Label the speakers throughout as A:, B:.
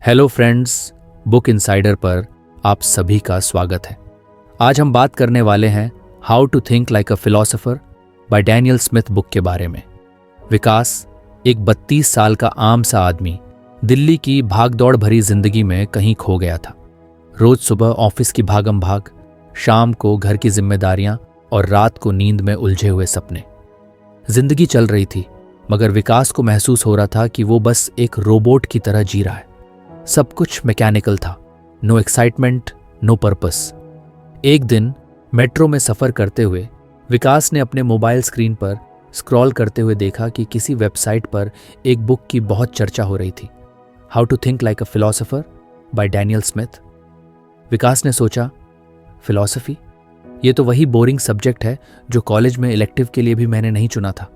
A: Hello friends, book insider पर आप सभी का स्वागत है। आज हम बात करने वाले हैं how to think like a philosopher by Daniel Smith book के बारे में। विकास एक 32 साल का आम सा आदमी दिल्ली की भागदौड़ भरी जिंदगी में कहीं खो गया था। रोज सुबह ऑफिस की भागम भाग, शाम को घर की जिम्मेदारियां और रात को नींद में उलझे हुए सपने। जिंदगी चल रही थी, मगर विकास को महसूस हो रहा था कि वो बस एक रोबोट की तरह जी रहा है। सब कुछ मैकेनिकल था, नो एक्साइटमेंट, नो पर्पस। एक दिन मेट्रो में सफर करते हुए विकास ने अपने मोबाइल स्क्रीन पर स्क्रॉल करते हुए देखा कि किसी वेबसाइट पर एक बुक की बहुत चर्चा हो रही थी, how to think like a philosopher by Daniel Smith. Vikas ने सोचा, फिलॉसफी, ये तो वही बोरिंग सब्जेक्ट है जो कॉलेज में इलेक्टिव के लिए भी मैंने नहीं चुना था।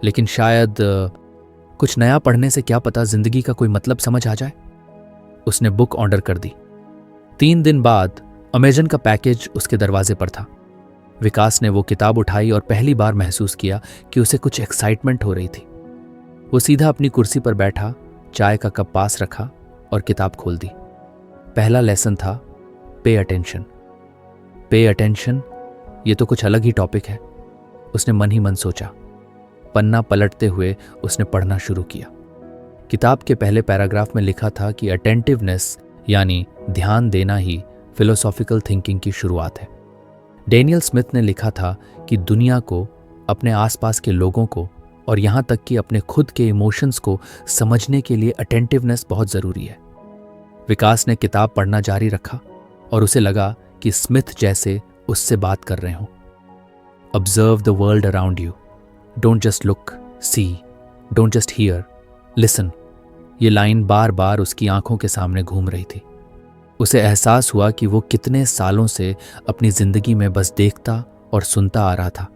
A: लेकिन शायद कुछ नया पढ़ने से क्या पता जिंदगी का कोई मतलब समझ आ जाए। उसने बुक ऑर्डर कर दी। 3 दिन बाद अमेजन का पैकेज उसके दरवाजे पर था। विकास ने वो किताब उठाई और पहली बार महसूस किया कि उसे कुछ एक्साइटमेंट हो रही थी। वो सीधा अपनी कुर्सी पर बैठा, चाय का कप पास रखा और किताब खोल दी। पहला लेसन था पे अटेंशन। पे अटेंशन, ये तो कुछ अलग ही टॉपिक है, उसने मन ही मन सोचा। पन्ना पलटते हुए उसने पढ़ना शुरू किया। किताब के पहले पैराग्राफ में लिखा था कि अटेंटिवनेस यानी ध्यान देना ही फिलोसॉफिकल थिंकिंग की शुरुआत है। डैनियल स्मिथ ने लिखा था कि दुनिया को, अपने आसपास के लोगों को और यहाँ तक कि अपने खुद के इमोशंस को समझने के लिए अटेंटिवनेस बहुत ज़रूरी है। विकास ने किताब पढ़ना जारी रखा और उसे लगा कि स्मिथ जैसे उससे बात कर रहे हों। Observe the world around you, don't just look, see, don't just hear, listen. ये लाइन बार बार उसकी आंखों के सामने घूम रही थी। उसे एहसास हुआ कि वो कितने सालों से अपनी जिंदगी में बस देखता और सुनता आ रहा था,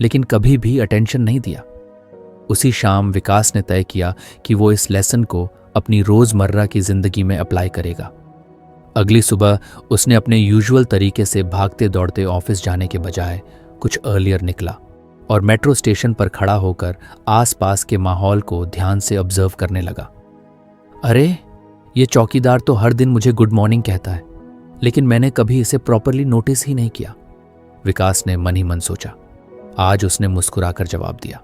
A: लेकिन कभी भी अटेंशन नहीं दिया। उसी शाम विकास ने तय किया कि वो इस लेसन को अपनी रोजमर्रा की जिंदगी में अप्लाई करेगा। अगली सुबह उसने अपने यूजुअल तरीके से भागते दौड़ते ऑफिस जाने के बजाय कुछ अर्लियर निकला और मेट्रो स्टेशन पर खड़ा होकर आसपास के माहौल को ध्यान से ऑब्जर्व करने लगा। अरे, ये चौकीदार तो हर दिन मुझे गुड मॉर्निंग कहता है, लेकिन मैंने कभी इसे प्रॉपरली नोटिस ही नहीं किया, विकास ने मन ही मन सोचा। आज उसने मुस्कुराकर जवाब दिया।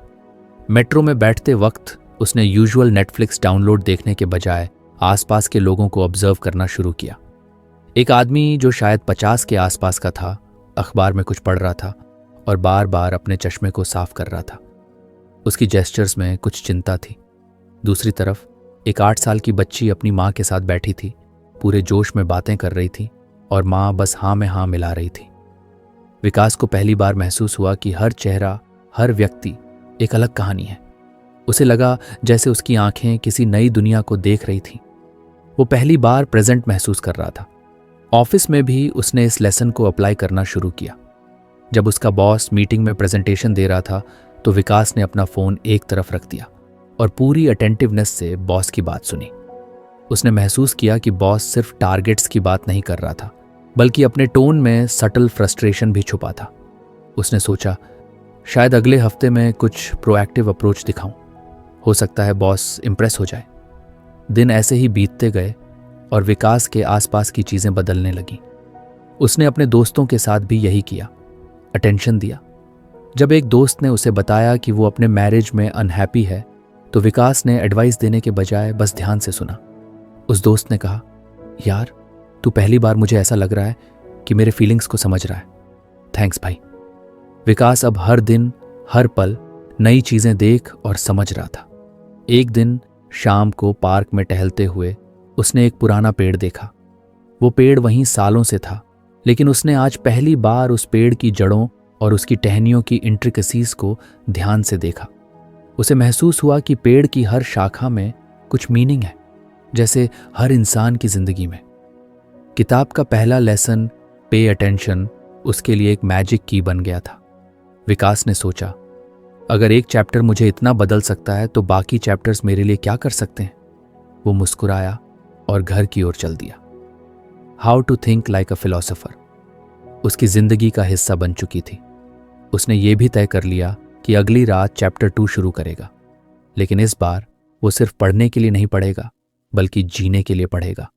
A: मेट्रो में बैठते वक्त उसने यूजुअल नेटफ्लिक्स डाउनलोड देखने के बजाय आसपास के लोगों को ऑब्जर्व करना शुरू किया। एक आदमी जो शायद 50 के आसपास का था, अखबार में कुछ पढ़ रहा था और बार बार अपने चश्मे को साफ कर रहा था। उसकी जेस्चर्स में कुछ चिंता थी। दूसरी तरफ एक 8 साल की बच्ची अपनी माँ के साथ बैठी थी, पूरे जोश में बातें कर रही थी और माँ बस हाँ में हाँ मिला रही थी। विकास को पहली बार महसूस हुआ कि हर चेहरा, हर व्यक्ति एक अलग कहानी है। उसे लगा जैसे उसकी आंखें किसी नई दुनिया को देख रही थी। वो पहली बार प्रेजेंट महसूस कर रहा था। ऑफिस में भी उसने इस लेसन को अप्लाई करना शुरू किया। जब उसका बॉस मीटिंग में प्रेजेंटेशन दे रहा था तो विकास ने अपना फोन एक तरफ रख दिया और पूरी अटेंटिवनेस से बॉस की बात सुनी। उसने महसूस किया कि बॉस सिर्फ टारगेट्स की बात नहीं कर रहा था, बल्कि अपने टोन में सटल फ्रस्ट्रेशन भी छुपा था। उसने सोचा, शायद अगले हफ्ते में कुछ प्रोएक्टिव अप्रोच दिखाऊं, हो सकता है बॉस इंप्रेस हो जाए। दिन ऐसे ही बीतते गए और विकास के आसपास की चीजें बदलने लगीं। उसने अपने दोस्तों के साथ भी यही किया, अटेंशन दिया। जब एक दोस्त ने उसे बताया कि वो अपने मैरिज में अनहैप्पी है, तो विकास ने एडवाइस देने के बजाय बस ध्यान से सुना। उस दोस्त ने कहा, यार, तू पहली बार मुझे ऐसा लग रहा है कि मेरे फीलिंग्स को समझ रहा है। थैंक्स भाई। विकास अब हर दिन, हर पल नई चीजें देख और समझ रहा था। एक दिन शाम को पार्क में टहलते हुए उसने एक पुराना पेड़ देखा। वो पेड़ वहीं सालों से था, लेकिन उसने आज पहली बार उस पेड़ की जड़ों और उसकी टहनियों की इंट्रिकसीज को ध्यान से देखा। उसे महसूस हुआ कि पेड़ की हर शाखा में कुछ मीनिंग है, जैसे हर इंसान की जिंदगी में। किताब का पहला लेसन, पे अटेंशन, उसके लिए एक मैजिक की बन गया था। विकास ने सोचा, अगर एक चैप्टर मुझे इतना बदल सकता है तो बाकी चैप्टर्स मेरे लिए क्या कर सकते हैं। वो मुस्कुराया और घर की ओर चल दिया। How to think like a philosopher उसकी जिंदगी का हिस्सा बन चुकी थी। उसने ये भी तय कर लिया कि अगली रात चैप्टर 2 शुरू करेगा, लेकिन इस बार वो सिर्फ पढ़ने के लिए नहीं पढ़ेगा, बल्कि जीने के लिए पढ़ेगा।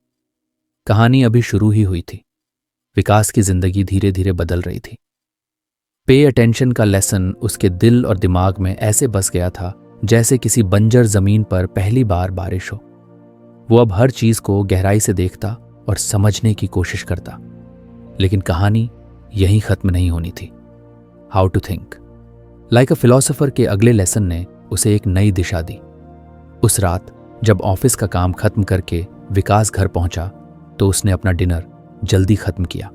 A: कहानी अभी शुरू ही हुई थी। विकास की जिंदगी धीरे धीरे बदल रही थी। पे अटेंशन का लेसन उसके दिल और दिमाग में ऐसे बस गया था जैसे किसी बंजर जमीन पर पहली बार बारिश हो। वो अब हर चीज को गहराई से देखता और समझने की कोशिश करता। लेकिन कहानी यहीं खत्म नहीं होनी थी। How to think like a philosopher के अगले लेसन ने उसे एक नई दिशा दी। उस रात जब ऑफिस का काम खत्म करके विकास घर पहुंचा तो उसने अपना डिनर जल्दी खत्म किया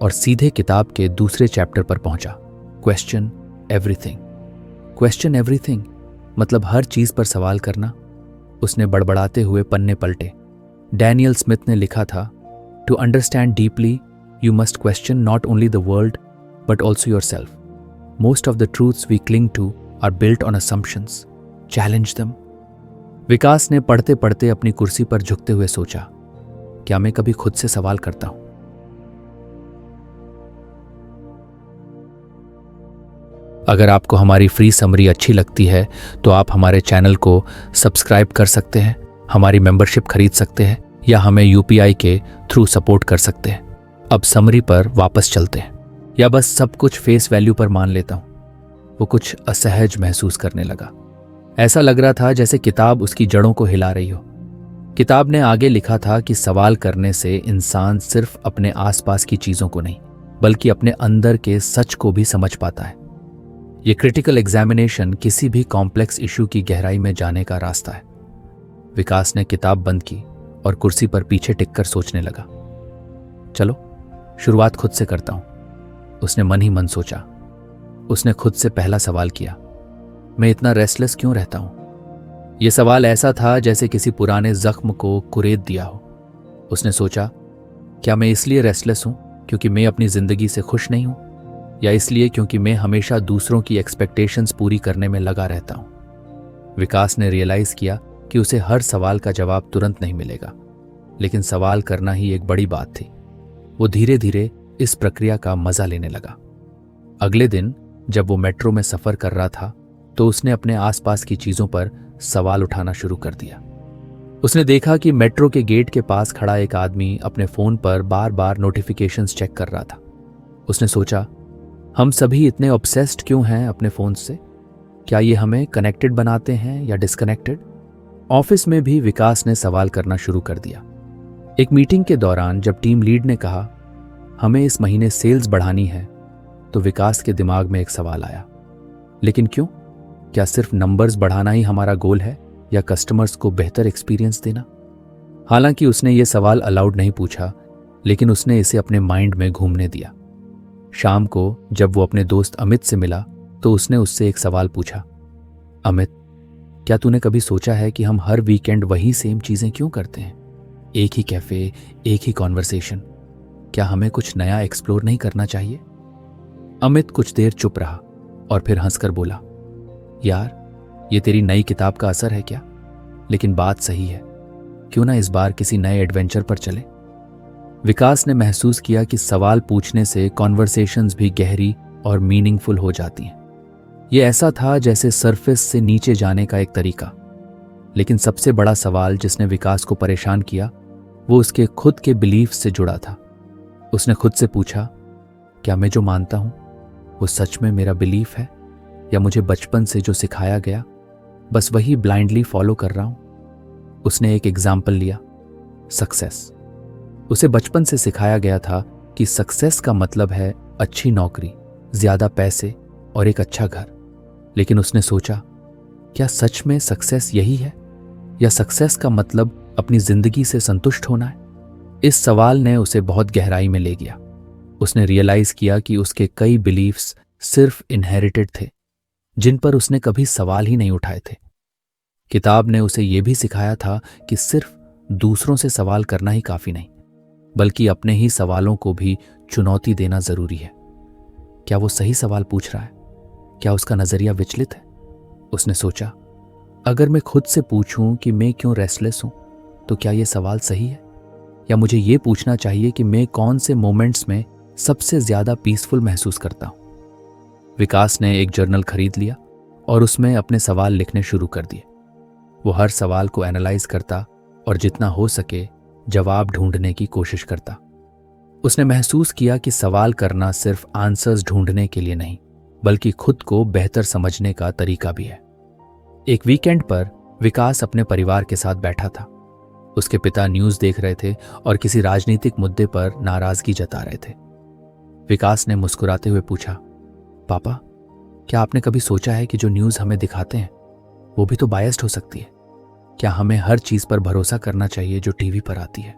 A: और सीधे किताब के दूसरे चैप्टर पर पहुंचा। Question everything. क्वेश्चन एवरीथिंग मतलब हर चीज पर सवाल करना। उसने बड़बड़ाते हुए पन्ने पलटे। डैनियल स्मिथ ने लिखा था, to understand deeply you must question not only the world but also yourself. Most of the truths we cling to are built on assumptions. Challenge them. Vikas ने पढ़ते पढ़ते अपनी कुर्सी पर झुकते हुए सोचा, क्या मैं कभी खुद से सवाल करता हूं? अगर आपको हमारी फ्री समरी अच्छी लगती है तो आप हमारे चैनल को सब्सक्राइब कर सकते हैं, हमारी मेंबरशिप खरीद सकते हैं या हमें यूपीआई के थ्रू सपोर्ट कर सकते हैं। अब समरी पर वापस चलते हैं। या बस सब कुछ फेस वैल्यू पर मान लेता हूं? वो कुछ असहज महसूस करने लगा। ऐसा लग रहा था जैसे किताब उसकी जड़ों को हिला रही हो। किताब ने आगे लिखा था कि सवाल करने से इंसान सिर्फ अपने आसपास की चीजों को नहीं बल्कि अपने अंदर के सच को भी समझ पाता है। ये क्रिटिकल एग्जामिनेशन किसी भी कॉम्प्लेक्स इशू की गहराई में जाने का रास्ता है। विकास ने किताब बंद की और कुर्सी पर पीछे टिककर सोचने लगा। चलो शुरुआत खुद से करता हूं, उसने मन ही मन सोचा। उसने खुद से पहला सवाल किया, मैं इतना रेस्टलेस क्यों रहता हूं? यह सवाल ऐसा था जैसे किसी पुराने जख्म को कुरेद दिया हो। उसने सोचा, क्या मैं इसलिए रेस्टलेस हूं क्योंकि मैं अपनी जिंदगी से खुश नहीं हूं, या इसलिए क्योंकि मैं हमेशा दूसरों की एक्सपेक्टेशंस पूरी करने में लगा रहता हूं? विकास ने रियलाइज किया कि उसे हर सवाल का जवाब तुरंत नहीं मिलेगा, लेकिन सवाल करना ही एक बड़ी बात थी। वो धीरे धीरे इस प्रक्रिया का मजा लेने लगा। अगले दिन जब वो मेट्रो में सफर कर रहा था तो उसने अपने आसपास की चीजों पर सवाल उठाना शुरू कर दिया। उसने देखा कि मेट्रो के गेट के पास खड़ा एक आदमी अपने फोन पर बार बार नोटिफिकेशंस चेक कर रहा था। उसने सोचा, हम सभी इतने ऑब्सेस्ड क्यों हैं अपने फोन से? क्या ये हमें कनेक्टेड बनाते हैं या डिस्कनेक्टेड? ऑफिस में भी विकास ने सवाल करना शुरू कर दिया। एक मीटिंग के दौरान जब टीम लीड ने कहा, हमें इस महीने सेल्स बढ़ानी है, तो विकास के दिमाग में एक सवाल आया, लेकिन क्यों? क्या सिर्फ नंबर्स बढ़ाना ही हमारा गोल है या कस्टमर्स को बेहतर एक्सपीरियंस देना? हालांकि उसने ये सवाल अलाउड नहीं पूछा, लेकिन उसने इसे अपने माइंड में घूमने दिया। शाम को जब वो अपने दोस्त अमित से मिला तो उसने उससे एक सवाल पूछा, अमित, क्या तूने कभी सोचा है कि हम हर वीकेंड वही सेम चीजें क्यों करते हैं? एक ही कैफे, एक ही कॉन्वर्सेशन। क्या हमें कुछ नया एक्सप्लोर नहीं करना चाहिए? अमित कुछ देर चुप रहा और फिर हंसकर बोला, यार ये तेरी नई किताब का असर है क्या? लेकिन बात सही है, क्यों ना इस बार किसी नए एडवेंचर पर चले? विकास ने महसूस किया कि सवाल पूछने से कॉन्वर्सेशंस भी गहरी और मीनिंगफुल हो जाती हैं। ये ऐसा था जैसे सरफेस से नीचे जाने का एक तरीका। लेकिन सबसे बड़ा सवाल जिसने विकास को परेशान किया वो उसके खुद के बिलीफ से जुड़ा था। उसने खुद से पूछा, क्या मैं जो मानता हूं वो सच में मेरा बिलीफ है, या मुझे बचपन से जो सिखाया गया बस वही ब्लाइंडली फॉलो कर रहा हूं? उसने एक एग्जाम्पल लिया, सक्सेस। उसे बचपन से सिखाया गया था कि सक्सेस का मतलब है अच्छी नौकरी, ज्यादा पैसे और एक अच्छा घर। लेकिन उसने सोचा, क्या सच में सक्सेस यही है, या सक्सेस का मतलब अपनी जिंदगी से संतुष्ट होना है? इस सवाल ने उसे बहुत गहराई में ले गया। उसने रियलाइज किया कि उसके कई बिलीफ्स सिर्फ इनहेरिटेड थे, जिन पर उसने कभी सवाल ही नहीं उठाए थे। किताब ने उसे यह भी सिखाया था कि सिर्फ दूसरों से सवाल करना ही काफी नहीं, बल्कि अपने ही सवालों को भी चुनौती देना जरूरी है। क्या वो सही सवाल पूछ रहा है? क्या उसका नजरिया विचलित है? उसने सोचा, अगर मैं खुद से पूछूं कि मैं क्यों रेस्टलेस हूं, तो क्या यह सवाल सही है? या मुझे यह पूछना चाहिए कि मैं कौन से मोमेंट्स में सबसे ज्यादा पीसफुल महसूस करता हूं? विकास ने एक जर्नल खरीद लिया और उसमें अपने सवाल लिखने शुरू कर दिए। वो हर सवाल को एनालाइज करता और जितना हो सके जवाब ढूंढने की कोशिश करता। उसने महसूस किया कि सवाल करना सिर्फ आंसर्स ढूंढने के लिए नहीं, बल्कि खुद को बेहतर समझने का तरीका भी है। एक वीकेंड पर विकास अपने परिवार के साथ बैठा था। उसके पिता न्यूज़ देख रहे थे और किसी राजनीतिक मुद्दे पर नाराजगी जता रहे थे। विकास ने मुस्कुराते हुए पूछा, पापा, क्या आपने कभी सोचा है कि जो न्यूज़ हमें दिखाते हैं वो भी तो बायस्ड हो सकती है? क्या हमें हर चीज पर भरोसा करना चाहिए जो टीवी पर आती है?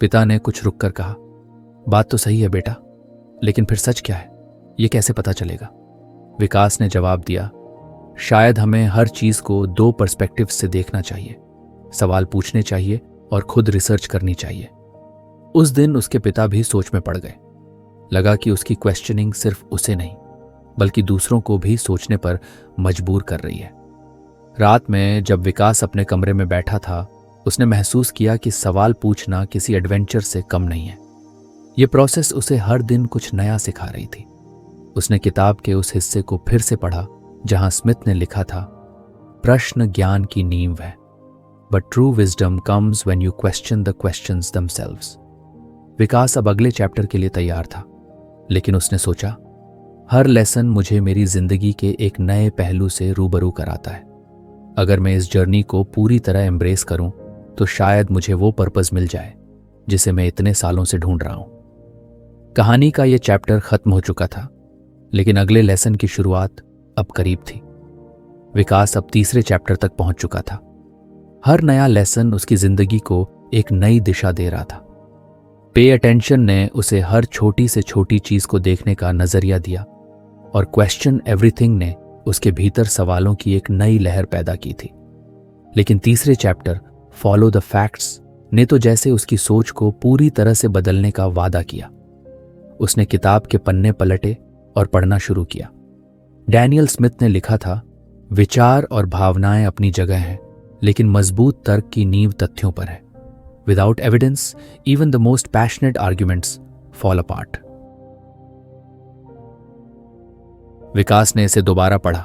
A: पिता ने कुछ रुक कर कहा, बात तो सही है बेटा, लेकिन फिर सच क्या है ये कैसे पता चलेगा? विकास ने जवाब दिया, शायद हमें हर चीज को दो पर्सपेक्टिव से देखना चाहिए, सवाल पूछने चाहिए और खुद रिसर्च करनी चाहिए। उस दिन उसके पिता भी सोच में पड़ गए। लगा कि उसकी क्वेश्चनिंग सिर्फ उसे नहीं बल्कि दूसरों को भी सोचने पर मजबूर कर रही है। रात में जब विकास अपने कमरे में बैठा था, उसने महसूस किया कि सवाल पूछना किसी एडवेंचर से कम नहीं है। ये प्रोसेस उसे हर दिन कुछ नया सिखा रही थी। उसने किताब के उस हिस्से को फिर से पढ़ा जहां स्मिथ ने लिखा था, प्रश्न ज्ञान की नींव है, but true wisdom comes when you question the questions themselves. Vikas अब अगले चैप्टर के लिए तैयार था, लेकिन उसने सोचा, हर लेसन मुझे मेरी जिंदगी के एक नए पहलू से रूबरू कराता है। अगर मैं इस जर्नी को पूरी तरह एम्ब्रेस करूं तो शायद मुझे वो पर्पस मिल जाए जिसे मैं इतने सालों से ढूंढ रहा हूं। कहानी का ये चैप्टर खत्म हो चुका था, लेकिन अगले लेसन की शुरुआत अब करीब थी। विकास अब तीसरे चैप्टर तक पहुंच चुका था। हर नया लेसन उसकी जिंदगी को एक नई दिशा दे रहा था। पे अटेंशन ने उसे हर छोटी से छोटी चीज को देखने का नजरिया दिया और क्वेश्चन एवरीथिंग ने उसके भीतर सवालों की एक नई लहर पैदा की थी। लेकिन तीसरे चैप्टर फॉलो द फैक्ट्स ने तो जैसे उसकी सोच को पूरी तरह से बदलने का वादा किया। उसने किताब के पन्ने पलटे और पढ़ना शुरू किया। डैनियल स्मिथ ने लिखा था, विचार और भावनाएं अपनी जगह हैं, लेकिन मजबूत तर्क की नींव तथ्यों पर है। Without evidence even the most passionate arguments fall apart. Vikas ने इसे दोबारा पढ़ा।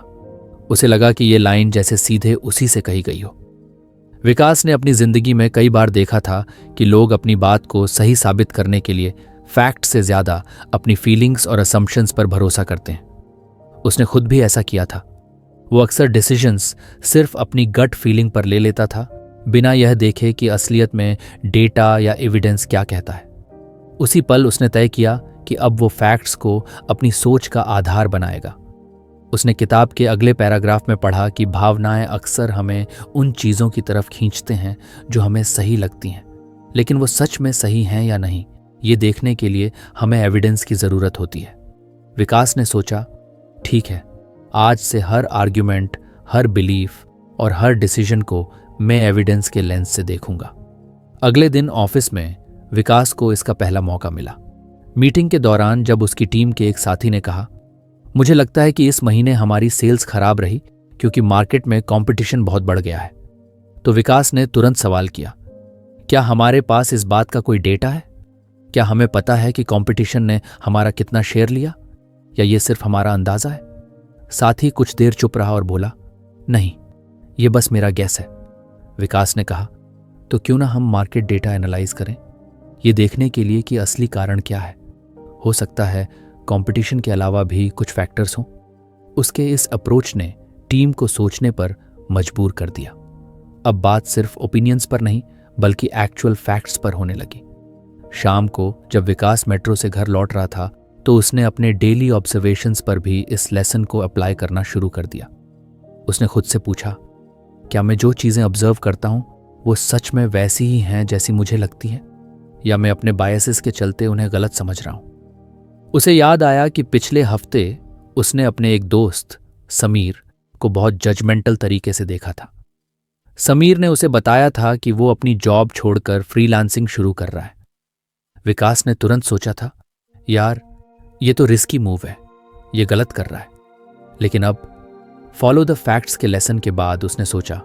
A: उसे लगा कि यह लाइन जैसे सीधे उसी से कही गई हो। विकास ने अपनी जिंदगी में कई बार देखा था कि लोग अपनी बात को सही साबित करने के लिए फैक्ट से ज्यादा अपनी फीलिंग्स और असम्पशंस पर भरोसा करते हैं। उसने खुद भी ऐसा किया था। वो अक्सर डिसीजंस सिर्फ अपनी गट फीलिंग पर ले लेता था, बिना यह देखे कि असलियत में डेटा या एविडेंस क्या कहता है। उसी पल उसने तय किया कि अब वो फैक्ट्स को अपनी सोच का आधार बनाएगा। उसने किताब के अगले पैराग्राफ में पढ़ा कि भावनाएं अक्सर हमें उन चीज़ों की तरफ खींचते हैं जो हमें सही लगती हैं, लेकिन वो सच में सही हैं या नहीं, ये देखने के लिए हमें एविडेंस की ज़रूरत होती है। विकास ने सोचा, ठीक है, आज से हर आर्ग्यूमेंट, हर बिलीफ और हर डिसीजन को मैं एविडेंस के लेंस से देखूंगा। अगले दिन ऑफिस में विकास को इसका पहला मौका मिला। मीटिंग के दौरान जब उसकी टीम के एक साथी ने कहा, मुझे लगता है कि इस महीने हमारी सेल्स खराब रही क्योंकि मार्केट में कंपटीशन बहुत बढ़ गया है, तो विकास ने तुरंत सवाल किया, क्या हमारे पास इस बात का कोई डेटा है? क्या हमें पता है कि कंपटीशन ने हमारा कितना शेयर लिया, या ये सिर्फ हमारा अंदाजा है? साथी कुछ देर चुप रहा और बोला, नहीं, ये बस मेरा गैस है। विकास ने कहा, तो क्यों ना हम मार्केट डेटा एनालाइज करें, ये देखने के लिए कि असली कारण क्या है। हो सकता है कंपटीशन के अलावा भी कुछ फैक्टर्स हों। उसके इस अप्रोच ने टीम को सोचने पर मजबूर कर दिया। अब बात सिर्फ ओपिनियंस पर नहीं बल्कि एक्चुअल फैक्ट्स पर होने लगी। शाम को जब विकास मेट्रो से घर लौट रहा था तो उसने अपने डेली ऑब्जर्वेशंस पर भी इस लेसन को अप्लाई करना शुरू कर दिया। उसने खुद से पूछा, क्या मैं जो चीज़ें ऑब्जर्व करता हूं वो सच में वैसी ही हैं जैसी मुझे लगती हैं, या मैं अपने बायसेस के चलते उन्हें गलत समझ रहा हूं? उसे याद आया कि पिछले हफ्ते उसने अपने एक दोस्त समीर को बहुत जजमेंटल तरीके से देखा था। समीर ने उसे बताया था कि वो अपनी जॉब छोड़कर फ्रीलांसिंग शुरू कर रहा है। विकास ने तुरंत सोचा था, यार ये तो रिस्की मूव है, ये गलत कर रहा है। लेकिन अब फॉलो द फैक्ट्स के लेसन के बाद उसने सोचा,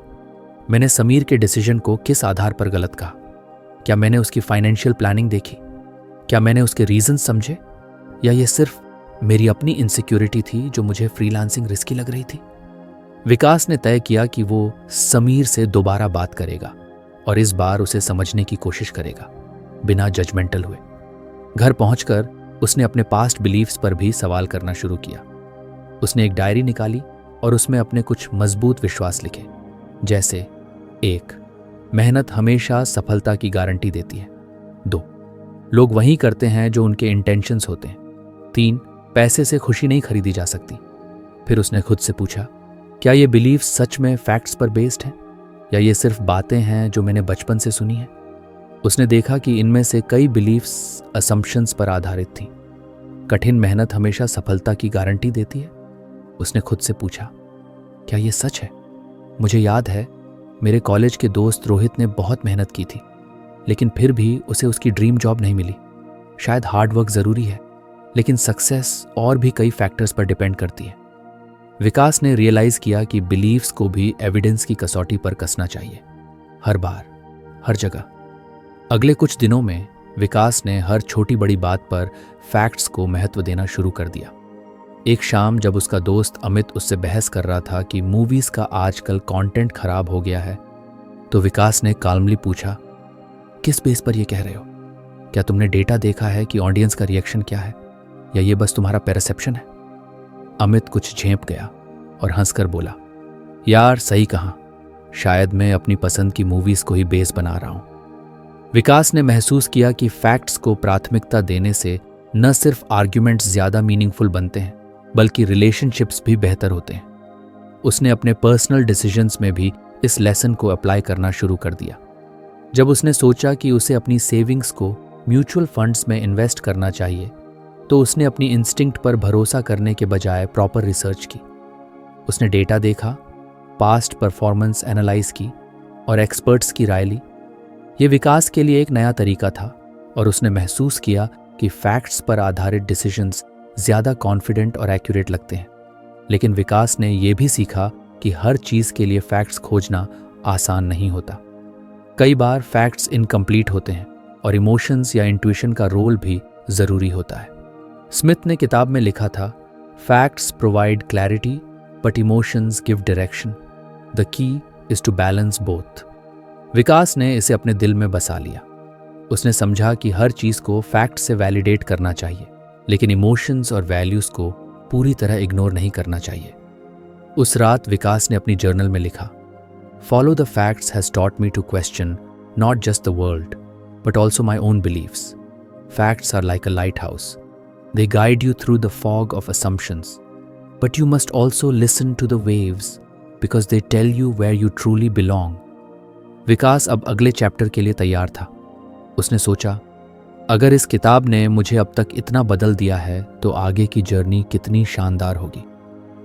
A: मैंने समीर के डिसीजन को किस आधार पर गलत कहा? क्या मैंने उसकी फाइनेंशियल प्लानिंग देखी? क्या मैंने उसके रीजन समझे, या ये सिर्फ मेरी अपनी इनसिक्योरिटी थी जो मुझे फ्रीलांसिंग रिस्की लग रही थी? विकास ने तय किया कि वो समीर से दोबारा बात करेगा और इस बार उसे समझने की कोशिश करेगा, बिना जजमेंटल हुए। घर पहुंचकर उसने अपने पास्ट बिलीफ्स पर भी सवाल करना शुरू किया। उसने एक डायरी निकाली और उसमें अपने कुछ मजबूत विश्वास लिखे, जैसे 1. मेहनत हमेशा सफलता की गारंटी देती है। 2. लोग वही करते हैं जो उनके इंटेंशंस होते हैं। 3. पैसे से खुशी नहीं खरीदी जा सकती। फिर उसने खुद से पूछा, क्या ये बिलीफ सच में फैक्ट्स पर बेस्ड हैं या ये सिर्फ बातें हैं जो मैंने बचपन से सुनी हैं? उसने देखा कि इनमें से कई बिलीफ्स असम्पशंस पर आधारित थीं। कठिन मेहनत हमेशा सफलता की गारंटी देती है। उसने खुद से पूछा, क्या ये सच है? मुझे याद है मेरे कॉलेज के दोस्त रोहित ने बहुत मेहनत की थी, लेकिन फिर भी उसे उसकी ड्रीम जॉब नहीं मिली। शायद हार्ड वर्क ज़रूरी है, लेकिन सक्सेस और भी कई फैक्टर्स पर डिपेंड करती है। विकास ने रियलाइज़ किया कि बिलीव्स को भी एविडेंस की कसौटी पर कसना चाहिए, हर बार, हर जगह। अगले कुछ दिनों में विकास ने हर छोटी बड़ी बात पर फैक्ट्स को महत्व देना शुरू कर दिया। एक शाम जब उसका दोस्त अमित उससे बहस कर रहा था कि मूवीज़ का आजकल कंटेंट खराब हो गया है, तो विकास ने काल्मली पूछा, किस बेस पर यह कह रहे हो? क्या तुमने डेटा देखा है कि ऑडियंस का रिएक्शन क्या है, या ये बस तुम्हारा परसेप्शन है? अमित कुछ झेंप गया और हंसकर बोला, यार सही कहा, शायद मैं अपनी पसंद की मूवीज़ को ही बेस बना रहा हूं। विकास ने महसूस किया कि फैक्ट्स को प्राथमिकता देने से न सिर्फ आर्ग्यूमेंट्स ज़्यादा मीनिंगफुल बनते हैं, बल्कि रिलेशनशिप्स भी बेहतर होते हैं। उसने अपने पर्सनल डिसीजंस में भी इस लेसन को अप्लाई करना शुरू कर दिया। जब उसने सोचा कि उसे अपनी सेविंग्स को म्यूचुअल फंड्स में इन्वेस्ट करना चाहिए, तो उसने अपनी इंस्टिंक्ट पर भरोसा करने के बजाय प्रॉपर रिसर्च की। उसने डेटा देखा, पास्ट परफॉर्मेंस एनालाइज की और एक्सपर्ट्स की राय ली। ये विकास के लिए एक नया तरीका था और उसने महसूस किया कि फैक्ट्स पर आधारित डिसीजंस ज़्यादा कॉन्फिडेंट और एक्यूरेट लगते हैं। लेकिन विकास ने यह भी सीखा कि हर चीज़ के लिए फैक्ट्स खोजना आसान नहीं होता। कई बार फैक्ट्स इनकम्प्लीट होते हैं और इमोशंस या इंट्यूशन का रोल भी ज़रूरी होता है। स्मिथ ने किताब में लिखा था, facts provide clarity but emotions give direction, the key is to balance both. Vikas ने इसे अपने दिल में बसा लिया। उसने समझा कि हर चीज़ को फैक्ट से वैलिडेट करना चाहिए, लेकिन इमोशंस और वैल्यूज़ को पूरी तरह इग्नोर नहीं करना चाहिए। उस रात विकास ने अपनी जर्नल में लिखा, follow the facts has taught me to question not just the world but also my own beliefs. Facts are like a lighthouse, they guide you through the fog of assumptions, but you must also listen to the waves because they tell you where you truly belong. विकास अब अगले chapter के लिए तैयार था। उसने सोचा, अगर इस किताब ने मुझे अब तक इतना बदल दिया है तो आगे की जर्नी कितनी शानदार होगी।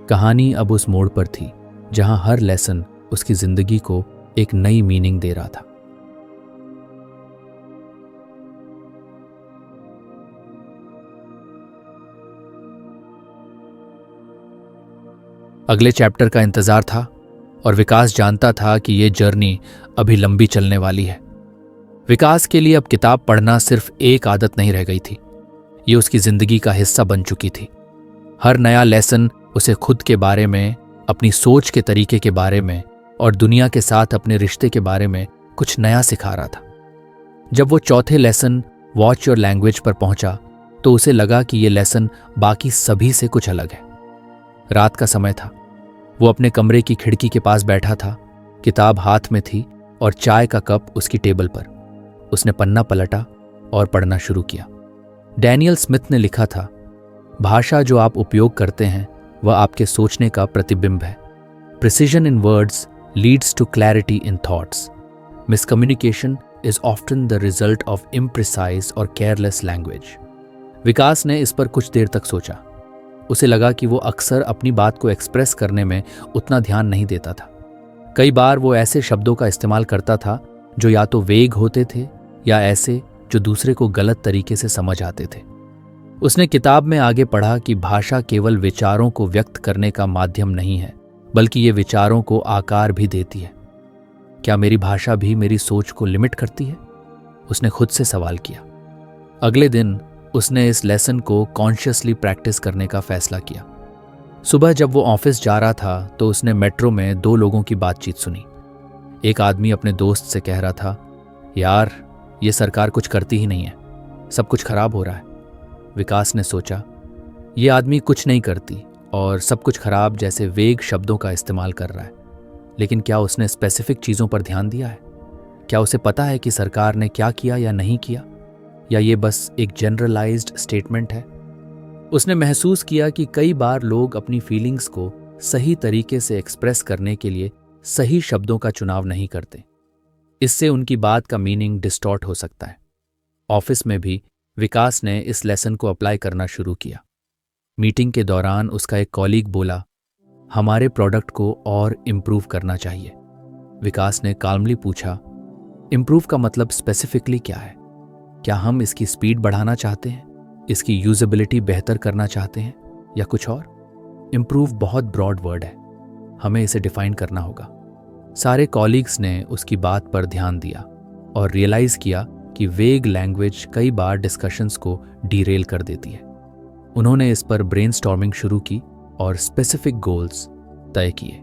A: कहानी अब उस मोड़ पर थी जहां हर लेसन उसकी जिंदगी को एक नई मीनिंग दे रहा था। अगले चैप्टर का इंतजार था और विकास जानता था कि यह जर्नी अभी लंबी चलने वाली है। विकास के लिए अब किताब पढ़ना सिर्फ एक आदत नहीं रह गई थी, ये उसकी जिंदगी का हिस्सा बन चुकी थी। हर नया लेसन उसे खुद के बारे में, अपनी सोच के तरीके के बारे में और दुनिया के साथ अपने रिश्ते के बारे में कुछ नया सिखा रहा था। जब वो चौथे लेसन वॉच योर लैंग्वेज पर पहुंचा तो उसे लगा कि ये लेसन बाकी सभी से कुछ अलग है। रात का समय था। वो अपने कमरे की खिड़की के पास बैठा था, किताब हाथ में थी और चाय का कप उसकी टेबल पर। उसने पन्ना पलटा और पढ़ना शुरू किया। डैनियल स्मिथ ने लिखा था, भाषा जो आप उपयोग करते हैं वह आपके सोचने का प्रतिबिंब है। Precision in words leads to clarity in thoughts. Miscommunication is often the result of imprecise or careless language. विकास ने इस पर कुछ देर तक सोचा। उसे लगा कि वो अक्सर अपनी बात को एक्सप्रेस करने में उतना ध्यान नहीं देता था। कई बार वो ऐसे शब्दों का इस्तेमाल करता था जो या तो वेग होते थे या ऐसे जो दूसरे को गलत तरीके से समझ आते थे। उसने किताब में आगे पढ़ा कि भाषा केवल विचारों को व्यक्त करने का माध्यम नहीं है, बल्कि ये विचारों को आकार भी देती है। क्या मेरी भाषा भी मेरी सोच को लिमिट करती है? उसने खुद से सवाल किया। अगले दिन उसने इस लेसन को कॉन्शियसली प्रैक्टिस करने का फैसला किया। सुबह जब वो ऑफिस जा रहा था तो उसने मेट्रो में दो लोगों की बातचीत सुनी। एक आदमी अपने दोस्त से कह रहा था, यार ये सरकार कुछ करती ही नहीं है, सब कुछ खराब हो रहा है। विकास ने सोचा, ये आदमी कुछ नहीं करती और सब कुछ खराब जैसे वेग शब्दों का इस्तेमाल कर रहा है, लेकिन क्या उसने स्पेसिफिक चीज़ों पर ध्यान दिया है? क्या उसे पता है कि सरकार ने क्या किया या नहीं किया, या ये बस एक जनरलाइज्ड स्टेटमेंट है? उसने महसूस किया कि कई बार लोग अपनी फीलिंग्स को सही तरीके से एक्सप्रेस करने के लिए सही शब्दों का चुनाव नहीं करते। इससे उनकी बात का मीनिंग डिस्टॉर्ट हो सकता है। ऑफिस में भी विकास ने इस लेसन को अप्लाई करना शुरू किया। मीटिंग के दौरान उसका एक कॉलीग बोला, हमारे प्रोडक्ट को और इम्प्रूव करना चाहिए। विकास ने काल्मली पूछा, इम्प्रूव का मतलब स्पेसिफिकली क्या है? क्या हम इसकी स्पीड बढ़ाना चाहते हैं, इसकी यूजेबिलिटी बेहतर करना चाहते हैं, या कुछ और? इम्प्रूव बहुत ब्रॉड वर्ड है, हमें इसे डिफाइन करना होगा। सारे कॉलीग्स ने उसकी बात पर ध्यान दिया और रियलाइज किया कि वेग लैंग्वेज कई बार डिस्कशंस को डीरेल कर देती है। उन्होंने इस पर ब्रेनस्टॉर्मिंग शुरू की और स्पेसिफिक गोल्स तय किए।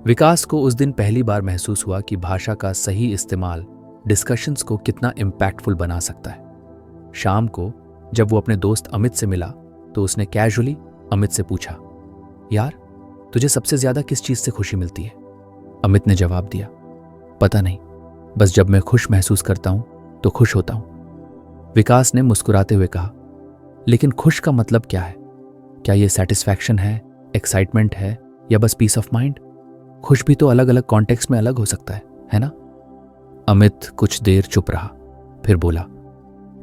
A: विकास को उस दिन पहली बार महसूस हुआ कि भाषा का सही इस्तेमाल डिस्कशंस को कितना इम्पैक्टफुल बना सकता है। शाम को जब वो अपने दोस्त अमित से मिला तो उसने कैजुअली अमित से पूछा, यार तुझे सबसे ज्यादा किस चीज से खुशी मिलती है? अमित ने जवाब दिया, पता नहीं, बस जब मैं खुश महसूस करता हूं तो खुश होता हूं। विकास ने मुस्कुराते हुए कहा, लेकिन खुश का मतलब क्या है? क्या ये सेटिस्फैक्शन है, एक्साइटमेंट है, या बस पीस ऑफ माइंड? खुश भी तो अलग अलग कॉन्टेक्स्ट में अलग हो सकता है ना? अमित कुछ देर चुप रहा, फिर बोला,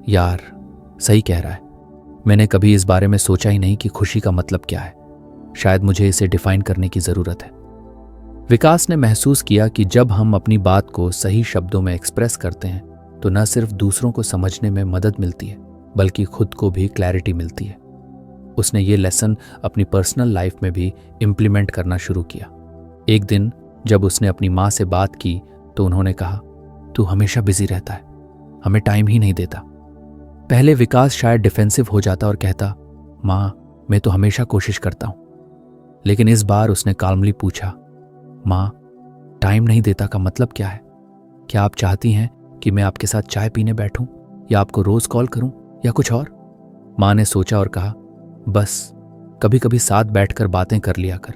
A: यार सही कह रहा है, मैंने कभी इस बारे में सोचा ही नहीं कि खुशी का मतलब क्या है। शायद मुझे इसे डिफाइन करने की जरूरत है। विकास ने महसूस किया कि जब हम अपनी बात को सही शब्दों में एक्सप्रेस करते हैं तो न सिर्फ दूसरों को समझने में मदद मिलती है बल्कि खुद को भी क्लैरिटी मिलती है। उसने ये लेसन अपनी पर्सनल लाइफ में भी इम्प्लीमेंट करना शुरू किया। एक दिन जब उसने अपनी माँ से बात की तो उन्होंने कहा, तू हमेशा बिजी रहता है, हमें टाइम ही नहीं देता। पहले विकास शायद डिफेंसिव हो जाता और कहता, माँ मैं तो हमेशा कोशिश करता हूं। लेकिन इस बार उसने काल्मली पूछा, माँ टाइम नहीं देता का मतलब क्या है? क्या आप चाहती हैं कि मैं आपके साथ चाय पीने बैठूं, या आपको रोज कॉल करूं, या कुछ और? माँ ने सोचा और कहा, बस कभी कभी साथ बैठकर बातें कर लिया कर,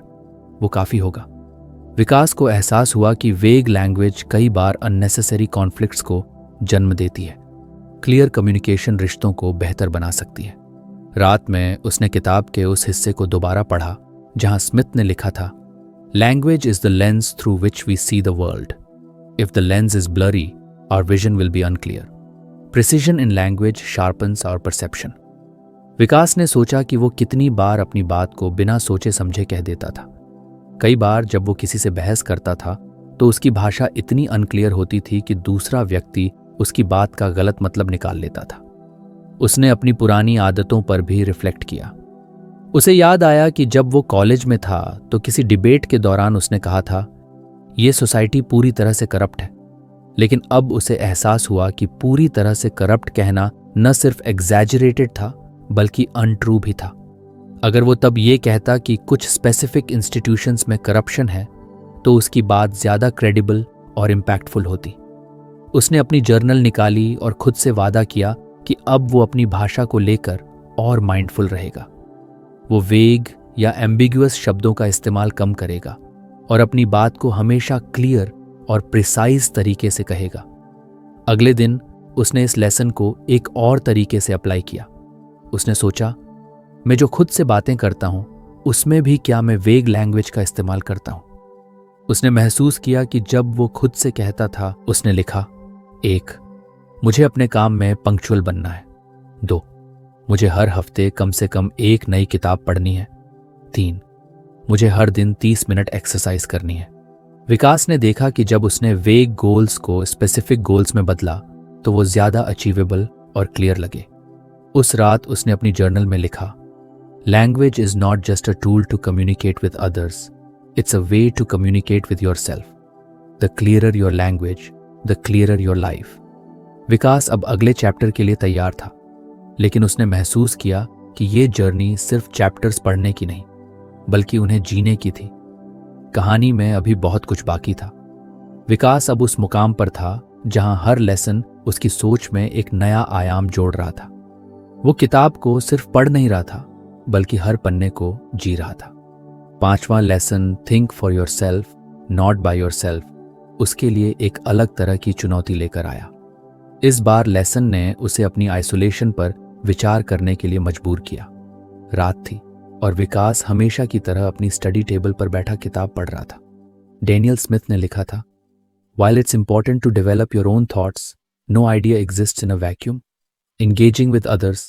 A: वो काफी होगा। विकास को एहसास हुआ कि वेग लैंग्वेज कई बार अननेसेसरी कॉन्फ्लिक्ट्स को जन्म देती है। क्लियर कम्युनिकेशन रिश्तों को बेहतर बना सकती है। रात में उसने किताब के उस हिस्से को दोबारा पढ़ा जहां स्मिथ ने लिखा था, language is the lens through which we see the world. If the lens is blurry, our vision will be unclear. Precision in language sharpens our perception. Vikas ने सोचा कि वो कितनी बार अपनी बात को बिना सोचे समझे कह देता था। कई बार जब वो किसी से बहस करता था तो उसकी भाषा इतनी अनक्लियर होती थी कि दूसरा व्यक्ति उसकी बात का गलत मतलब निकाल लेता था। उसने अपनी पुरानी आदतों पर भी रिफ्लेक्ट किया। उसे याद आया कि जब वो कॉलेज में था तो किसी डिबेट के दौरान उसने कहा था, ये सोसाइटी पूरी तरह से करप्ट है। लेकिन अब उसे एहसास हुआ कि पूरी तरह से करप्ट कहना न सिर्फ एग्जैजरेटेड था बल्कि अनट्रू भी था। अगर वो तब ये कहता कि कुछ स्पेसिफिक इंस्टीट्यूशंस में करप्शन है तो उसकी बात ज्यादा क्रेडिबल और इम्पैक्टफुल होती। उसने अपनी जर्नल निकाली और खुद से वादा किया कि अब वो अपनी भाषा को लेकर और माइंडफुल रहेगा। वो वेग या एम्बिगुअस शब्दों का इस्तेमाल कम करेगा और अपनी बात को हमेशा क्लियर और प्रिसाइज तरीके से कहेगा। अगले दिन उसने इस लेसन को एक और तरीके से अप्लाई किया। उसने सोचा, मैं जो खुद से बातें करता हूं उसमें भी क्या मैं वेग लैंग्वेज का इस्तेमाल करता हूं? उसने महसूस किया कि जब वो खुद से कहता था, उसने लिखा, 1. मुझे अपने काम में पंक्चुअल बनना है। 2. मुझे हर हफ्ते कम से कम एक नई किताब पढ़नी है। 3. मुझे हर दिन 30 मिनट एक्सरसाइज करनी है। विकास ने देखा कि जब उसने वेग गोल्स को स्पेसिफिक गोल्स में बदला तो वो ज्यादा अचीवेबल और क्लियर लगे। उस रात उसने अपनी जर्नल में लिखा, language is not just a tool to communicate with others, it's a way to communicate with yourself. The clearer your language, the clearer your life. Vikas अब अगले चैप्टर के लिए तैयार था, लेकिन उसने महसूस किया कि ये जर्नी सिर्फ चैप्टर्स पढ़ने की नहीं बल्कि उन्हें जीने की थी। कहानी में अभी बहुत कुछ बाकी था। विकास अब उस मुकाम पर था जहां हर लेसन उसकी सोच में एक नया आयाम जोड़ रहा था। वो किताब को सिर्फ पढ़ नहीं रहा था, बल्कि हर पन्ने को जी रहा था। 5वां lesson, think for yourself not by yourself, उसके लिए एक अलग तरह की चुनौती लेकर आया। इस बार लेसन ने उसे अपनी आइसोलेशन पर विचार करने के लिए मजबूर किया। रात थी और विकास हमेशा की तरह अपनी स्टडी टेबल पर बैठा किताब पढ़ रहा था। डैनियल स्मिथ ने लिखा था, While it's important to develop your own thoughts, no idea exists in a vacuum. Engaging with others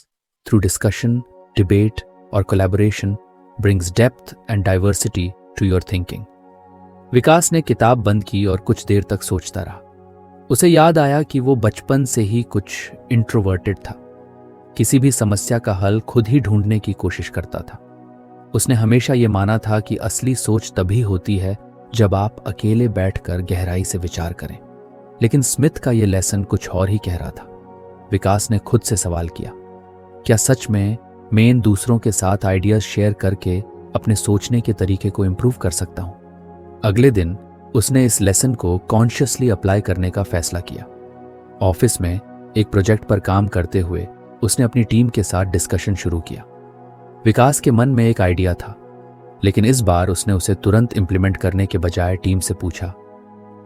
A: through discussion, debate, or collaboration brings depth and diversity to your thinking. विकास ने किताब बंद की और कुछ देर तक सोचता रहा। उसे याद आया कि वो बचपन से ही कुछ इंट्रोवर्टेड था। किसी भी समस्या का हल खुद ही ढूंढने की कोशिश करता था। उसने हमेशा ये माना था कि असली सोच तभी होती है जब आप अकेले बैठकर गहराई से विचार करें। लेकिन स्मिथ का यह लेसन कुछ और ही कह रहा था। विकास ने खुद से सवाल किया, क्या सच में मैं दूसरों के साथ आइडियाज शेयर करके अपने सोचने के तरीके को इम्प्रूव कर सकता हूं? अगले दिन उसने इस लेसन को कॉन्शियसली अप्लाई करने का फैसला किया। ऑफिस में एक प्रोजेक्ट पर काम करते हुए उसने अपनी टीम के साथ डिस्कशन शुरू किया। विकास के मन में एक आइडिया था, लेकिन इस बार उसने उसे तुरंत इंप्लीमेंट करने के बजाय टीम से पूछा,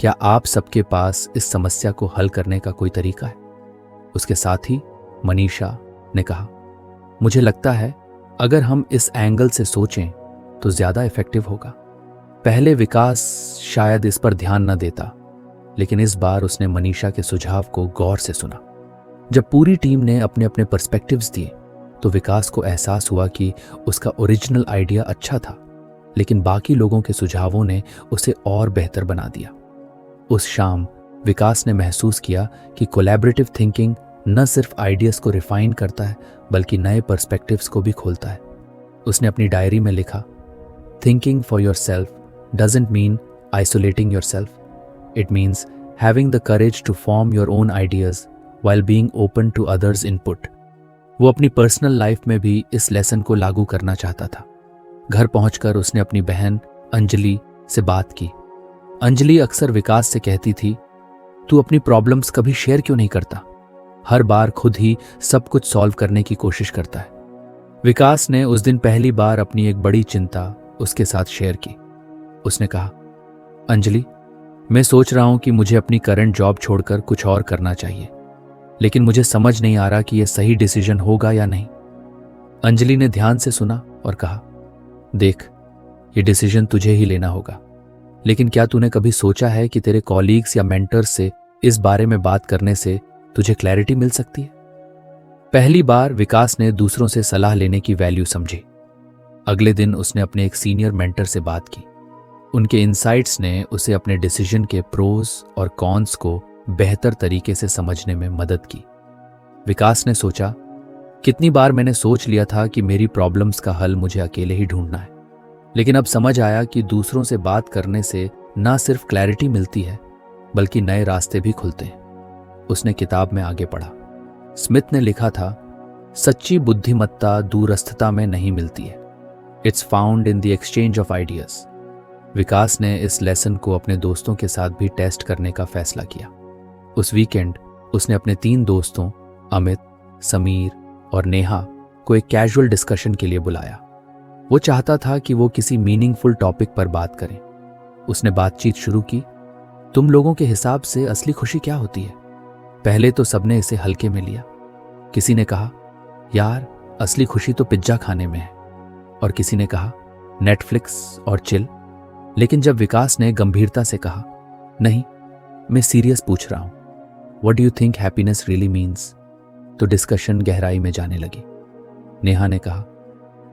A: क्या आप सबके पास इस समस्या को हल करने का कोई तरीका है? उसके साथी मनीषा ने कहा, मुझे लगता है अगर हम इस एंगल से सोचें तो ज्यादा इफेक्टिव होगा। पहले विकास शायद इस पर ध्यान न देता, लेकिन इस बार उसने मनीषा के सुझाव को गौर से सुना। जब पूरी टीम ने अपने अपने पर्सपेक्टिव्स दिए तो विकास को एहसास हुआ कि उसका ओरिजिनल आइडिया अच्छा था, लेकिन बाकी लोगों के सुझावों ने उसे और बेहतर बना दिया। उस शाम विकास ने महसूस किया कि कोलैबोरेटिव थिंकिंग न सिर्फ आइडियाज को रिफाइन करता है, बल्कि नए पर्सपेक्टिव्स को भी खोलता है। उसने अपनी डायरी में लिखा, thinking for yourself doesn't mean isolating yourself, it means having the courage to form your own ideas while being open to others' input। वो अपनी पर्सनल लाइफ में भी इस लेसन को लागू करना चाहता था। घर पहुंचकर उसने अपनी बहन अंजलि से बात की। अंजलि अक्सर विकास से कहती थी, तू अपनी प्रॉब्लम्स कभी शेयर क्यों नहीं करता? हर बार खुद ही सब कुछ सॉल्व करने की कोशिश करता है। विकास ने उस दिन पहली बार अपनी एक बड़ी चिंता उसके साथ शेयर की। उसने कहा, अंजलि, मैं सोच रहा हूं कि मुझे अपनी करंट जॉब छोड़कर कुछ और करना चाहिए, लेकिन मुझे समझ नहीं आ रहा कि यह सही डिसीजन होगा या नहीं। अंजलि ने ध्यान से सुना और कहा, देख, ये डिसीजन तुझे ही लेना होगा, लेकिन क्या तूने कभी सोचा है कि तेरे कॉलीग्स या मेंटर्स से इस बारे में बात करने से तुझे क्लैरिटी मिल सकती है? पहली बार विकास ने दूसरों से सलाह लेने की वैल्यू समझी। अगले दिन उसने अपने एक सीनियर मेंटर से बात की। उनके इनसाइट्स ने उसे अपने डिसीजन के प्रोज और कॉन्स को बेहतर तरीके से समझने में मदद की। विकास ने सोचा, कितनी बार मैंने सोच लिया था कि मेरी प्रॉब्लम्स का हल मुझे अकेले ही ढूंढना है, लेकिन अब समझ आया कि दूसरों से बात करने से ना सिर्फ क्लैरिटी मिलती है, बल्कि नए रास्ते भी खुलते हैं। उसने किताब में आगे पढ़ा। स्मिथ ने लिखा था, सच्ची बुद्धिमत्ता दूरस्थता में नहीं मिलती है, it's found in the exchange of ideas. Vikas ने इस लेसन को अपने दोस्तों के साथ भी टेस्ट करने का फैसला किया। उस वीकेंड उसने अपने 3 दोस्तों अमित, समीर और नेहा को एक कैजुअल डिस्कशन के लिए बुलाया। वो चाहता था कि वो किसी मीनिंगफुल टॉपिक पर बात करें। उसने बातचीत शुरू की, तुम लोगों के हिसाब से असली खुशी क्या होती है? पहले तो सबने इसे हल्के में लिया। किसी ने कहा, यार, असली खुशी तो पिज्जा खाने में है, और किसी ने कहा, नेटफ्लिक्स और चिल। लेकिन जब विकास ने गंभीरता से कहा, नहीं, मैं सीरियस पूछ रहा हूं, what do you think happiness really means, तो डिस्कशन गहराई में जाने लगी। नेहा ने कहा,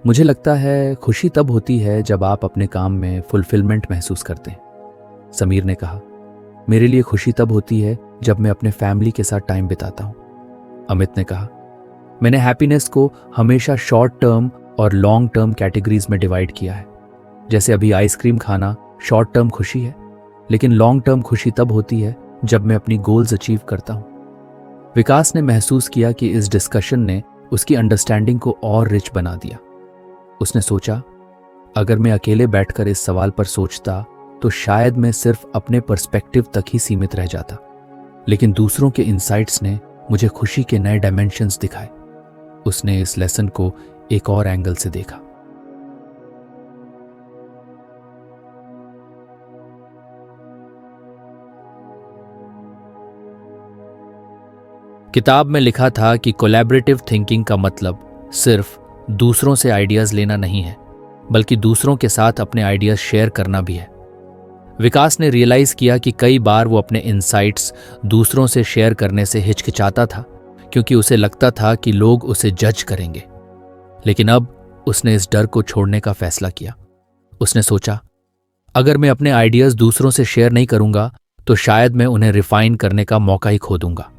A: मुझे लगता है खुशी तब होती है जब आप अपने काम में फुलफिलमेंट महसूस करते हैं। समीर ने कहा, मेरे लिए खुशी तब होती है जब मैं अपने फैमिली के साथ टाइम बिताता हूं। अमित ने कहा, मैंने हैप्पीनेस को हमेशा शॉर्ट टर्म और लॉन्ग टर्म कैटेगरीज में डिवाइड किया है। जैसे अभी आइसक्रीम खाना शॉर्ट टर्म खुशी है, लेकिन लॉन्ग टर्म खुशी तब होती है जब मैं अपनी गोल्स अचीव करता हूं। विकास ने महसूस किया कि इस डिस्कशन ने उसकी अंडरस्टैंडिंग को और रिच बना दिया। उसने सोचा, अगर मैं अकेले बैठकर इस सवाल पर सोचता तो शायद मैं सिर्फ अपने पर्सपेक्टिव तक ही सीमित रह जाता, लेकिन दूसरों के इंसाइट्स ने मुझे खुशी के नए डायमेंशंस दिखाए। उसने इस लेसन को एक और एंगल से देखा। किताब में लिखा था कि कोलैबोरेटिव थिंकिंग का मतलब सिर्फ दूसरों से आइडियाज लेना नहीं है, बल्कि दूसरों के साथ अपने आइडियाज शेयर करना भी है। विकास ने रियलाइज किया कि कई बार वो अपने इनसाइट्स दूसरों से शेयर करने से हिचकिचाता था, क्योंकि उसे लगता था कि लोग उसे जज करेंगे। लेकिन अब उसने इस डर को छोड़ने का फैसला किया। उसने सोचा, अगर मैं अपने आइडियाज दूसरों से शेयर नहीं करूंगा तो शायद मैं उन्हें रिफाइन करने का मौका ही खो दूंगा।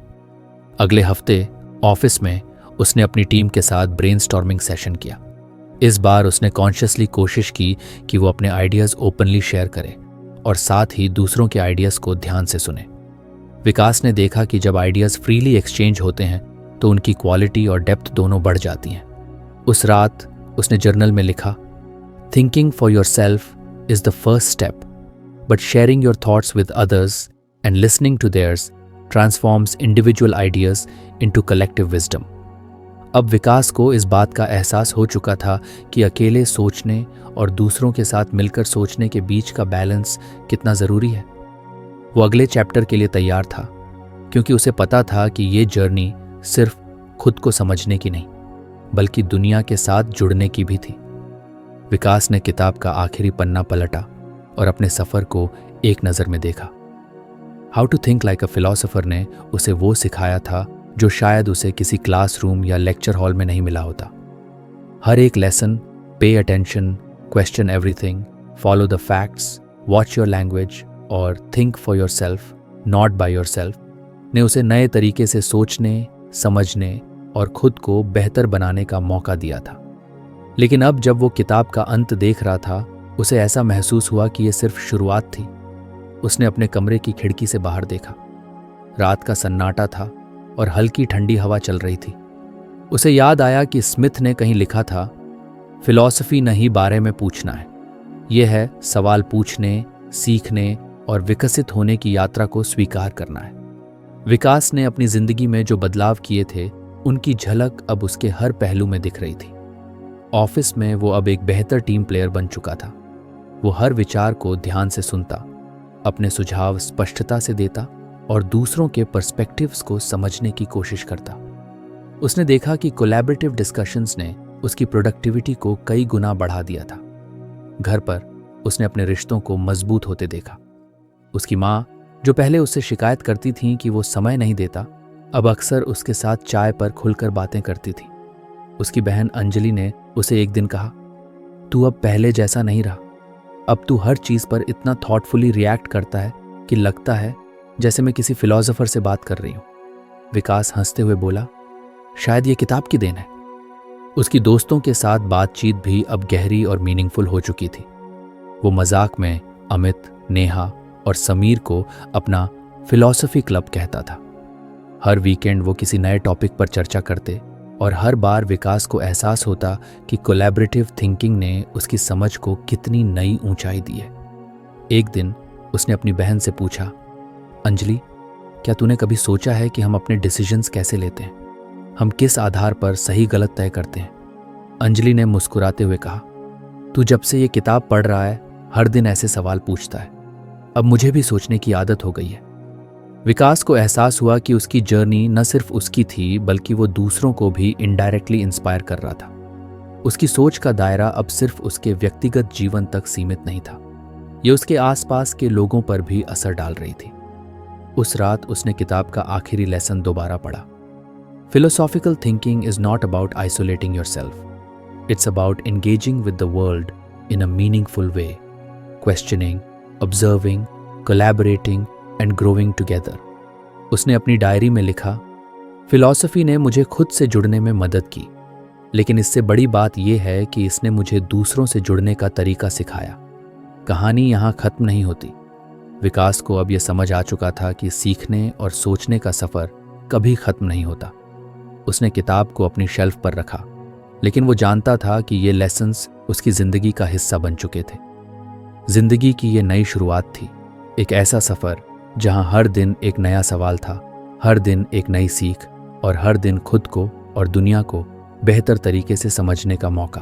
A: अगले हफ्ते ऑफिस में उसने अपनी टीम के साथ ब्रेनस्टॉर्मिंग सेशन किया। इस बार उसने कॉन्शियसली कोशिश की कि वो अपने आइडियाज ओपनली शेयर करे और साथ ही दूसरों के आइडियाज को ध्यान से सुने। विकास ने देखा कि जब आइडियाज फ्रीली एक्सचेंज होते हैं तो उनकी क्वालिटी और डेप्थ दोनों बढ़ जाती हैं। उस रात उसने जर्नल में लिखा, thinking for yourself is the first step, but sharing your thoughts with others and listening to theirs transforms individual ideas into collective wisdom. अब विकास को इस बात का एहसास हो चुका था कि अकेले सोचने और दूसरों के साथ मिलकर सोचने के बीच का बैलेंस कितना ज़रूरी है। वो अगले चैप्टर के लिए तैयार था, क्योंकि उसे पता था कि ये जर्नी सिर्फ खुद को समझने की नहीं, बल्कि दुनिया के साथ जुड़ने की भी थी। विकास ने किताब का आखिरी पन्ना पलटा और अपने सफ़र को एक नज़र में देखा। How to think like a philosopher ने उसे वो सिखाया था जो शायद उसे किसी क्लासरूम या लेक्चर हॉल में नहीं मिला होता। हर एक lesson, pay attention, question everything, follow the facts, watch your language और think for yourself not by yourself ने उसे नए तरीके से सोचने, समझने और खुद को बेहतर बनाने का मौका दिया था। लेकिन अब जब वो किताब का अंत देख रहा था, उसे ऐसा महसूस हुआ कि ये सिर्फ शुरुआत थी। उसने अपने कमरे की खिड़की से बाहर देखा। रात का सन्नाटा था और हल्की ठंडी हवा चल रही थी। उसे याद आया कि स्मिथ ने कहीं लिखा था, फिलॉसफी नहीं बारे में पूछना है, यह है सवाल पूछने, सीखने और विकसित होने की यात्रा को स्वीकार करना है। विकास ने अपनी जिंदगी में जो बदलाव किए थे, उनकी झलक अब उसके हर पहलू में दिख रही थी। ऑफिस में वो अब एक बेहतर टीम प्लेयर बन चुका था। वो हर विचार को ध्यान से सुनता, अपने सुझाव स्पष्टता से देता और दूसरों के पर्सपेक्टिव्स को समझने की कोशिश करता। उसने देखा कि कोलैबोरेटिव डिस्कशंस ने उसकी प्रोडक्टिविटी को कई गुना बढ़ा दिया था। घर पर उसने अपने रिश्तों को मजबूत होते देखा। उसकी माँ, जो पहले उससे शिकायत करती थी कि वो समय नहीं देता, अब अक्सर उसके साथ चाय पर खुलकर बातें करती थी। उसकी बहन अंजलि ने उसे एक दिन कहा, तू अब पहले जैसा नहीं रहा, अब तू हर चीज़ पर इतना थॉटफुली रिएक्ट करता है कि लगता है जैसे मैं किसी फिलॉसफर से बात कर रही हूँ। विकास हंसते हुए बोला, शायद ये किताब की देन है। उसकी दोस्तों के साथ बातचीत भी अब गहरी और मीनिंगफुल हो चुकी थी। वो मजाक में अमित, नेहा और समीर को अपना फिलॉसफी क्लब कहता था। हर वीकेंड वो किसी नए टॉपिक पर चर्चा करते और हर बार विकास को एहसास होता कि कोलैबोरेटिव थिंकिंग ने उसकी समझ को कितनी नई ऊंचाई दी है। एक दिन उसने अपनी बहन से पूछा, अंजलि, क्या तूने कभी सोचा है कि हम अपने डिसीजंस कैसे लेते हैं? हम किस आधार पर सही गलत तय करते हैं? अंजलि ने मुस्कुराते हुए कहा, तू जब से ये किताब पढ़ रहा है हर दिन ऐसे सवाल पूछता है। अब मुझे भी सोचने की आदत हो गई है। विकास को एहसास हुआ कि उसकी जर्नी न सिर्फ उसकी थी, बल्कि वो दूसरों को भी इनडायरेक्टली इंस्पायर कर रहा था। उसकी सोच का दायरा अब सिर्फ उसके व्यक्तिगत जीवन तक सीमित नहीं था, ये उसके आसपास के लोगों पर भी असर डाल रही थी। उस रात उसने किताब का आखिरी लेसन दोबारा पढ़ा। Philosophical thinking is not about isolating yourself, it's about engaging with the world in a meaningful way, questioning, observing, collaborating and growing together. उसने अपनी डायरी में लिखा, फिलॉसफी ने मुझे खुद से जुड़ने में मदद की, लेकिन इससे बड़ी बात यह है कि इसने मुझे दूसरों से जुड़ने का तरीका सिखाया। कहानी यहाँ खत्म नहीं होती। विकास को अब यह समझ आ चुका था कि सीखने और सोचने का सफ़र कभी खत्म नहीं होता। उसने किताब को अपनी शेल्फ पर रखा, लेकिन वो जानता था कि ये लेसन्स उसकी ज़िंदगी का हिस्सा बन चुके थे। जिंदगी की ये नई शुरुआत थी, एक ऐसा सफ़र जहां हर दिन एक नया सवाल था, हर दिन एक नई सीख और हर दिन खुद को और दुनिया को बेहतर तरीके से समझने का मौका।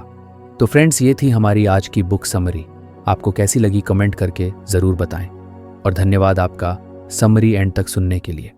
A: तो फ्रेंड्स, ये थी हमारी आज की बुक समरी। आपको कैसी लगी कमेंट करके ज़रूर बताएं और धन्यवाद आपका समरी एंड तक सुनने के लिए।